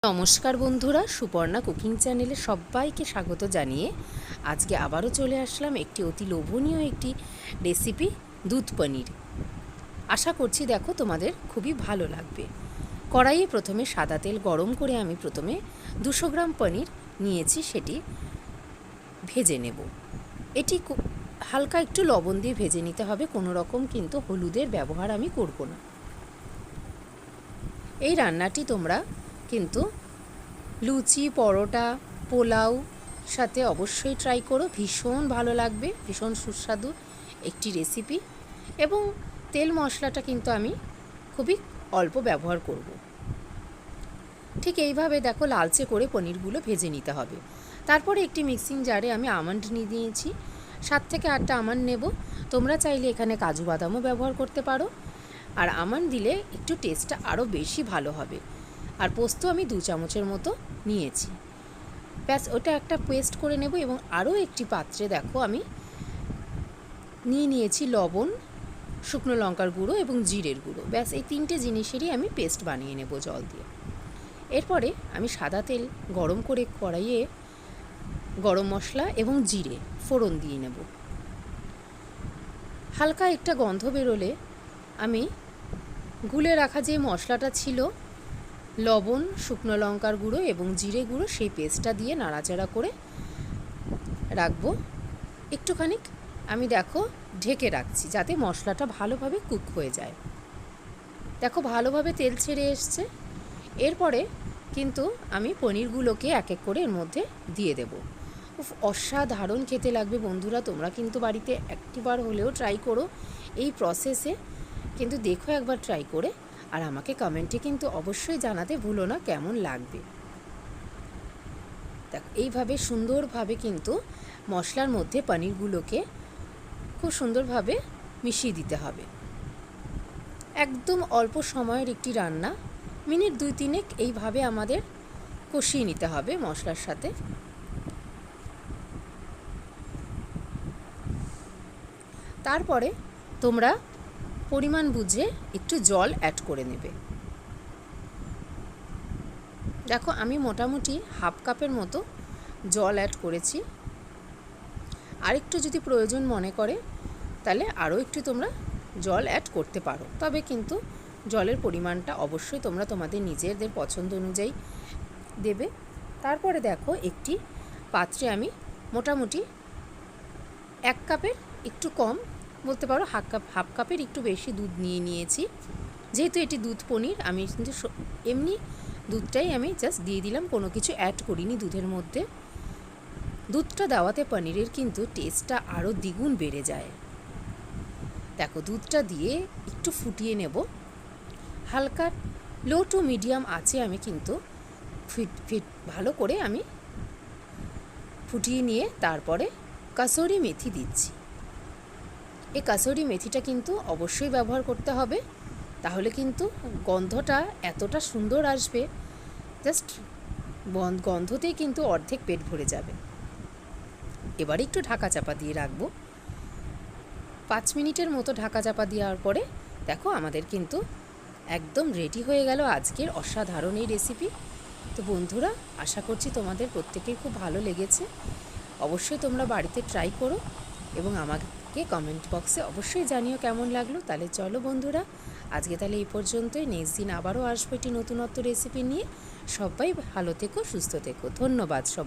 নমস্কার বন্ধুরা, সুপর্ণা কুকিং চ্যানেলে সবাইকে স্বাগত জানিয়ে আজকে আবারও চলে আসলাম একটি অতি লোভনীয় একটি রেসিপি, দুধ পনির। আশা করছি দেখো তোমাদের খুবই ভালো লাগবে। কড়াইয়ে প্রথমে সাদা তেল গরম করে আমি প্রথমে 200 গ্রাম পনির নিয়েছি, সেটি ভেজে নেব। এটি হালকা একটু লবণ দিয়ে ভেজে নিতে হবে, কোনো রকম কিন্তু হলুদের ব্যবহার আমি করব না। এই রান্নাটি তোমরা কিন্তু লুচি, পরোটা, পোলাও সাথে অবশ্যই ট্রাই করো, ভীষণ ভালো লাগবে। ভীষণ সুস্বাদু একটি রেসিপি এবং তেল মশলাটা কিন্তু আমি খুবই অল্প ব্যবহার করব। ঠিক এইভাবে দেখো লালচে করে পনিরগুলো ভেজে নিতে হবে। তারপরে একটি মিক্সিং জারে আমি আমন্ড নিয়ে নিয়েছি, 7 থেকে 8টা আমন্ড নেব। তোমরা চাইলে এখানে কাজু বাদামও ব্যবহার করতে পারো, আর আমন্ড দিলে একটু টেস্টটা আরও বেশি ভালো হবে। আর পোস্ত আমি 2 চামচের মতো নিয়েছি। ব্যাস ওটা একটা পেস্ট করে নেব। এবং আরও একটি পাত্রে দেখো আমি নিয়েছি লবণ, শুকনো লঙ্কার গুঁড়ো এবং জিরের গুঁড়ো। ব্যাস এই 3টে জিনিসেরই আমি পেস্ট বানিয়ে নেব জল দিয়ে। এরপরে আমি সাদা তেল গরম করে কড়াইয়ে গরম মশলা এবং জিরে ফোড়ন দিয়ে নেব। হালকা একটা গন্ধ বেরোলে আমি গুলে রাখা যে মশলাটা ছিল, লবণ, শুকনো লঙ্কার গুঁড়ো এবং জিরে গুঁড়ো, সেই পেস্টটা দিয়ে নাড়াচাড়া করে রাখবো। একটুখানি আমি দেখো ঢেকে রাখছি যাতে মশলাটা ভালোভাবে কুক হয়ে যায়। দেখো ভালোভাবে তেল ছেড়ে এসছে। এরপরে কিন্তু আমি পনিরগুলোকে এক এক করে এর মধ্যে দিয়ে দেব। অসাধারণ খেতে লাগবে বন্ধুরা, তোমরা কিন্তু বাড়িতে একটিবার হলেও ট্রাই করো এই প্রসেসে। কিন্তু দেখো একবার ট্রাই করে, আর আমাকে কমেন্টে কিন্তু অবশ্যই জানাতে ভুলো না কেমন লাগবে। দেখ এইভাবে সুন্দরভাবে কিন্তু মশলার মধ্যে পনিরগুলোকে খুব সুন্দরভাবে মিশিয়ে দিতে হবে। একদম অল্প সময়ের একটি রান্না, মিনিট 2-3 এইভাবে আমাদের কষিয়ে নিতে হবে মশলার সাথে। তারপরে তোমরা পরিমাণ বুঝে একটু জল অ্যাড করে নেবে। দেখো আমি মোটামুটি হাফ কাপের মতো জল অ্যাড করেছি। আরেকটু যদি প্রয়োজন মনে করে তাহলে আরও একটু তোমরা জল অ্যাড করতে পারো, তবে কিন্তু জলের পরিমাণটা অবশ্যই তোমরা তোমাদের নিজেদের পছন্দ অনুযায়ী দেবে। তারপরে দেখো একটি পাত্রে আমি মোটামুটি 1 কাপের একটু কম বলতে পারো, হাফ কাপের একটু বেশি দুধ নিয়েছি। যেহেতু এটি দুধ পনির, আমি কিন্তু এমনি দুধটাই আমি জাস্ট দিয়ে দিলাম, কোনো কিছু অ্যাড করিনি দুধের মধ্যে। দুধটা দেওয়াতে পনিরের কিন্তু টেস্টটা আরও দ্বিগুণ বেড়ে যায়। দেখো দুধটা দিয়ে একটু ফুটিয়ে নেব। হালকা লো টু মিডিয়াম আছে আমি কিন্তু ভালো করে আমি ফুটিয়ে নিয়ে তারপরে কাসুরি মেথি দিচ্ছি। এই কাসুরি মেথিটা কিন্তু অবশ্যই ব্যবহার করতে হবে, তাহলে কিন্তু গন্ধটা এতটা সুন্দর আসবে, জাস্ট গন্ধতেই কিন্তু অর্ধেক পেট ভরে যাবে। এবার একটু ঢাকা চাপা দিয়ে রাখবো। 5 মিনিটের মতো ঢাকা চাপা দেওয়ার পরে দেখো আমাদের কিন্তু একদম রেডি হয়ে গেল আজকের অসাধারণ এই রেসিপি। তো বন্ধুরা, আশা করছি তোমাদের প্রত্যেকের খুব ভালো লেগেছে। অবশ্যই তোমরা বাড়িতে ট্রাই করো এবং আমাকে কমেন্ট বক্সে অবশ্যই জানিও কেমন লাগলো। তাহলে চলো বন্ধুরা, আজকে তাহলে এই পর্যন্তই। নেক্সট দিন আবারও আসবো একটি নতুনত্ব রেসিপি নিয়ে। সবাই ভালো থেকো, সুস্থ থেকো। ধন্যবাদ সব।